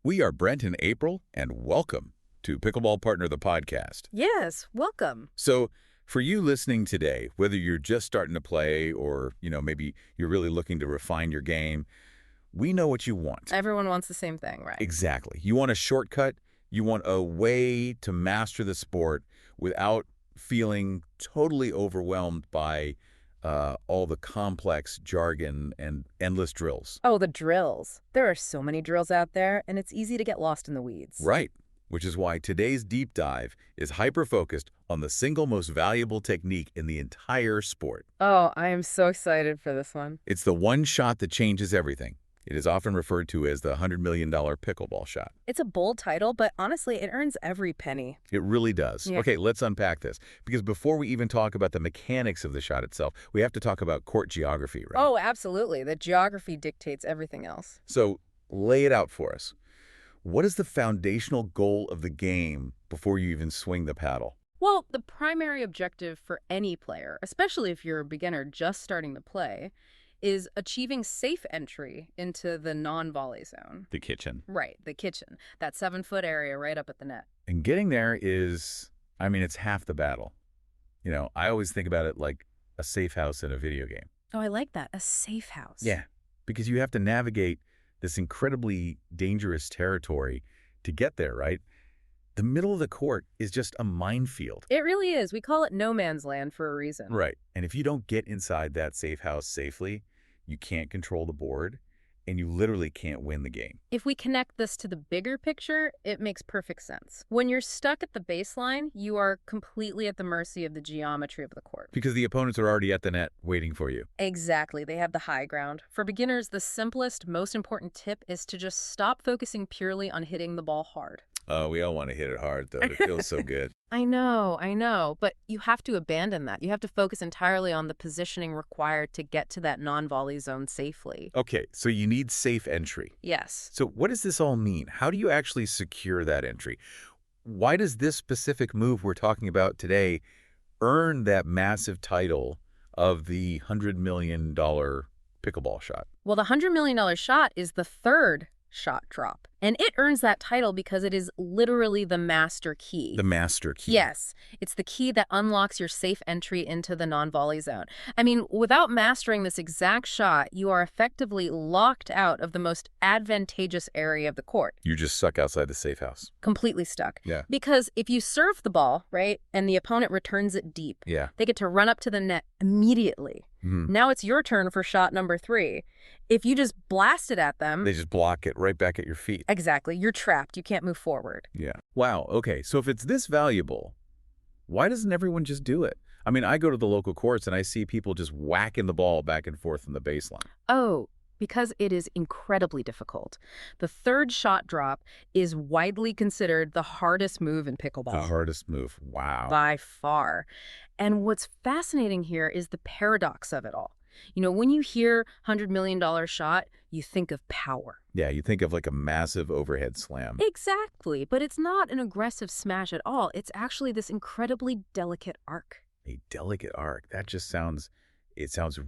We are Brent and April, and welcome to Pickleball Partner, the podcast. Yes, welcome. So, for you listening today, whether you're just starting to play or, maybe you're really looking to refine your game, we know what you want. Everyone wants the same thing, right? Exactly. You want a shortcut. You want a way to master the sport without feeling totally overwhelmed by all the complex jargon and endless drills. Oh, the drills. There are so many drills out there, and it's easy to get lost in the weeds. Right, which is why today's deep dive is hyper-focused on the single most valuable technique in the entire sport. Oh, I am so excited for this one. It's the one shot that changes everything. It is often referred to as the $100 million pickleball shot. It's a bold title, but honestly, it earns every penny. It really does. Yeah. Okay, let's unpack this. Because before we even talk about the mechanics of the shot itself, we have to talk about court geography, right? Oh, absolutely. The geography dictates everything else. So lay it out for us. What is the foundational goal of the game before you even swing the paddle? Well, the primary objective for any player, especially if you're a beginner just starting to play, is achieving safe entry into the non-volley zone. The kitchen. Right, the kitchen. That 7-foot area right up at the net. And getting there is, it's half the battle. I always think about it like a safe house in a video game. Oh, I like that. A safe house. Yeah, because you have to navigate this incredibly dangerous territory to get there, right? The middle of the court is just a minefield. It really is. We call it no man's land for a reason. Right. And if you don't get inside that safe house safely, you can't control the board, and you literally can't win the game. If we connect this to the bigger picture, it makes perfect sense. When you're stuck at the baseline, you are completely at the mercy of the geometry of the court. Because the opponents are already at the net waiting for you. Exactly. They have the high ground. For beginners, the simplest, most important tip is to just stop focusing purely on hitting the ball hard. Oh, we all want to hit it hard, though. It feels so good. I know. But you have to abandon that. You have to focus entirely on the positioning required to get to that non-volley zone safely. Okay, so you need safe entry. Yes. So what does this all mean? How do you actually secure that entry? Why does this specific move we're talking about today earn that massive title of the $100 million pickleball shot? Well, the $100 million shot is the third shot drop. And it earns that title because it is literally the master key. The master key. Yes. It's the key that unlocks your safe entry into the non-volley zone. Without mastering this exact shot, you are effectively locked out of the most advantageous area of the court. You just suck outside the safe house. Completely stuck. Yeah. Because if you serve the ball, right, and the opponent returns it deep, Yeah. they get to run up to the net immediately. Mm-hmm. Now it's your turn for shot number 3. If you just blast it at them... They just block it right back at your feet. Exactly. You're trapped. You can't move forward. Yeah. Wow. Okay. So if it's this valuable, why doesn't everyone just do it? I go to the local courts and I see people just whacking the ball back and forth from the baseline. Oh, because it is incredibly difficult. The third shot drop is widely considered the hardest move in pickleball. The hardest move. Wow. By far. And what's fascinating here is the paradox of it all. When you hear $100 million shot, you think of power. Yeah, you think of like a massive overhead slam. Exactly. But it's not an aggressive smash at all. It's actually this incredibly delicate arc. A delicate arc. That just sounds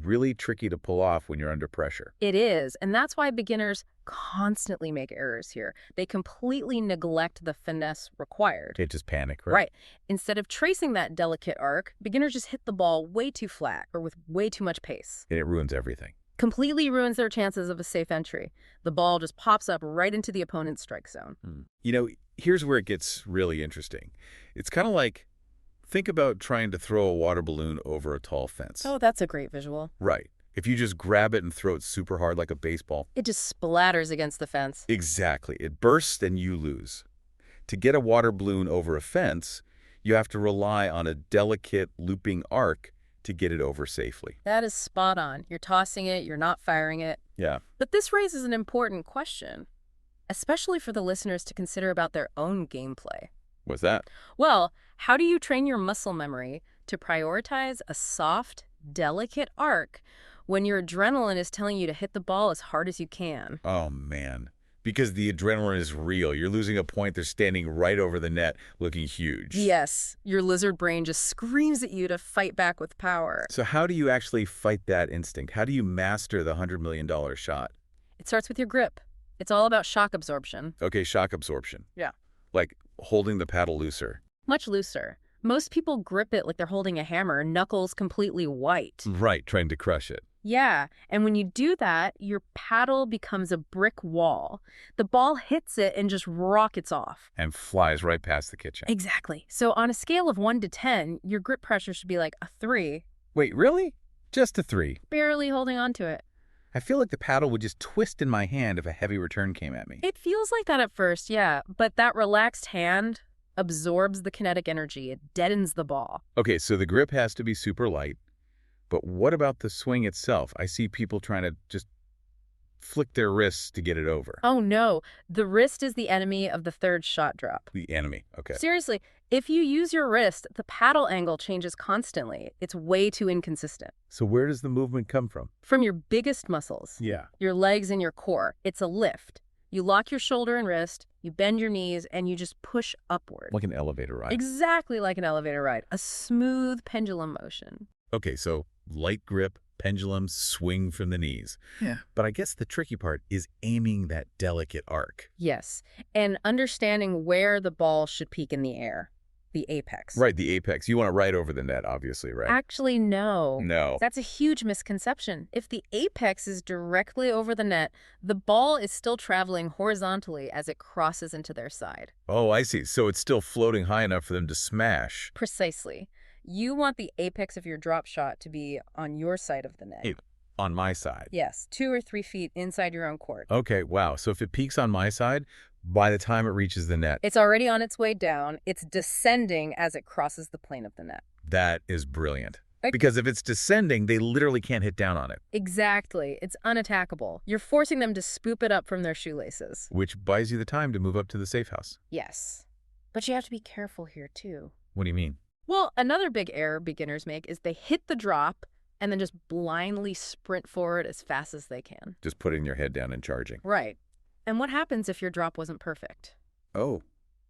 really tricky to pull off when you're under pressure. It is. And that's why beginners constantly make errors here. They completely neglect the finesse required. They just panic, right? Right. Instead of tracing that delicate arc, beginners just hit the ball way too flat or with way too much pace. And it ruins everything. Completely ruins their chances of a safe entry. The ball just pops up right into the opponent's strike zone. Here's where it gets really interesting. It's kind of like, think about trying to throw a water balloon over a tall fence. Oh, that's a great visual. Right. If you just grab it and throw it super hard like a baseball. It just splatters against the fence. Exactly. It bursts and you lose. To get a water balloon over a fence, you have to rely on a delicate looping arc to get it over safely. That is spot on. You're tossing it, you're not firing it. Yeah. But this raises an important question, especially for the listeners to consider about their own gameplay. What's that? Well, how do you train your muscle memory to prioritize a soft, delicate arc when your adrenaline is telling you to hit the ball as hard as you can? Oh, man. Because the adrenaline is real. You're losing a point. They're standing right over the net looking huge. Yes. Your lizard brain just screams at you to fight back with power. So how do you actually fight that instinct? How do you master the $100 million shot? It starts with your grip. It's all about shock absorption. Okay, shock absorption. Yeah. Like holding the paddle looser. Much looser. Most people grip it like they're holding a hammer, knuckles completely white. Right, trying to crush it. Yeah, and when you do that, your paddle becomes a brick wall. The ball hits it and just rockets off. And flies right past the kitchen. Exactly. So on a scale of 1 to 10, your grip pressure should be like a 3, Wait, really? Just a 3. barely holding on to it. I feel like the paddle would just twist in my hand if a heavy return came at me. It feels like that at first, yeah, but that relaxed hand absorbs the kinetic energy. It deadens the ball. Okay, so the grip has to be super light. But what about the swing itself? I see people trying to just flick their wrists to get it over. Oh no, the wrist is the enemy of the third shot drop. The enemy, okay. Seriously, if you use your wrist, the paddle angle changes constantly. It's way too inconsistent. So where does the movement come from? From your biggest muscles, Yeah. your legs and your core, it's a lift. You lock your shoulder and wrist, you bend your knees, and you just push upward. Like an elevator ride. Exactly like an elevator ride, a smooth pendulum motion. Okay, so light grip, pendulum, swing from the knees. Yeah. But I guess the tricky part is aiming that delicate arc. Yes, and understanding where the ball should peak in the air, the apex. Right, the apex. You want it right over the net, obviously, right? Actually, no. No. That's a huge misconception. If the apex is directly over the net, the ball is still traveling horizontally as it crosses into their side. Oh, I see. So it's still floating high enough for them to smash. Precisely. You want the apex of your drop shot to be on your side of the net. Hey, on my side. Yes, 2 or 3 feet inside your own court. Okay, wow. So if it peaks on my side, by the time it reaches the net, It's already on its way down. It's descending as it crosses the plane of the net. that is brilliant. Ex- Because if it's descending, they literally can't hit down on it, Exactly. It's unattackable. You're forcing them to spoop it up from their shoelaces. which buys you the time to move up to the safe house. Yes. But you have to be careful here, too. What do you mean? Well, another big error beginners make is they hit the drop and then just blindly sprint forward as fast as they can. Just putting your head down and charging. Right. And what happens if your drop wasn't perfect? Oh.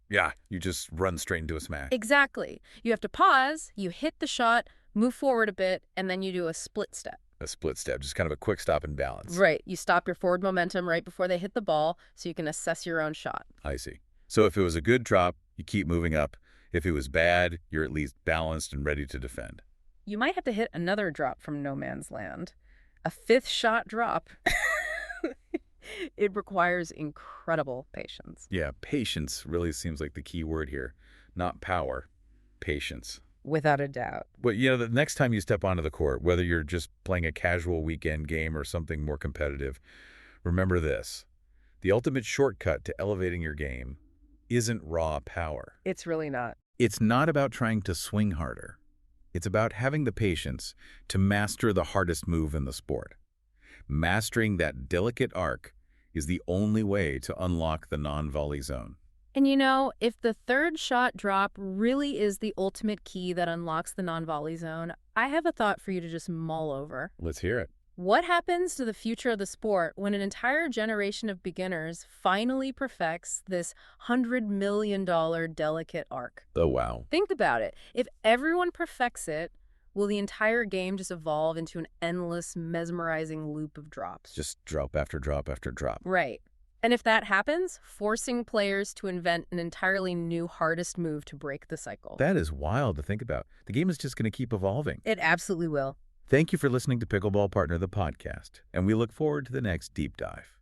Yeah, you just run straight into a smash. Exactly. You have to pause, you hit the shot, move forward a bit, and then you do a split step. A split step, just kind of a quick stop and balance. Right. You stop your forward momentum right before they hit the ball so you can assess your own shot. I see. So if it was a good drop, you keep moving up. If it was bad, you're at least balanced and ready to defend. You might have to hit another drop from no man's land. A 5th shot drop. It requires incredible patience. Yeah, patience really seems like the key word here. Not power, patience. Without a doubt. But, you know, the next time you step onto the court, whether you're just playing a casual weekend game or something more competitive, remember this. The ultimate shortcut to elevating your game isn't raw power. It's really not. It's not about trying to swing harder. It's about having the patience to master the hardest move in the sport. Mastering that delicate arc is the only way to unlock the non-volley zone. And you know, if the third shot drop really is the ultimate key that unlocks the non-volley zone, I have a thought for you to just mull over. Let's hear it. What happens to the future of the sport when an entire generation of beginners finally perfects this $100 million delicate arc? Oh, wow. Think about it. If everyone perfects it, will the entire game just evolve into an endless, mesmerizing loop of drops? Just drop after drop after drop. Right. And if that happens, forcing players to invent an entirely new hardest move to break the cycle. That is wild to think about. The game is just going to keep evolving. It absolutely will. Thank you for listening to Pickleball Partner, the podcast, and we look forward to the next deep dive.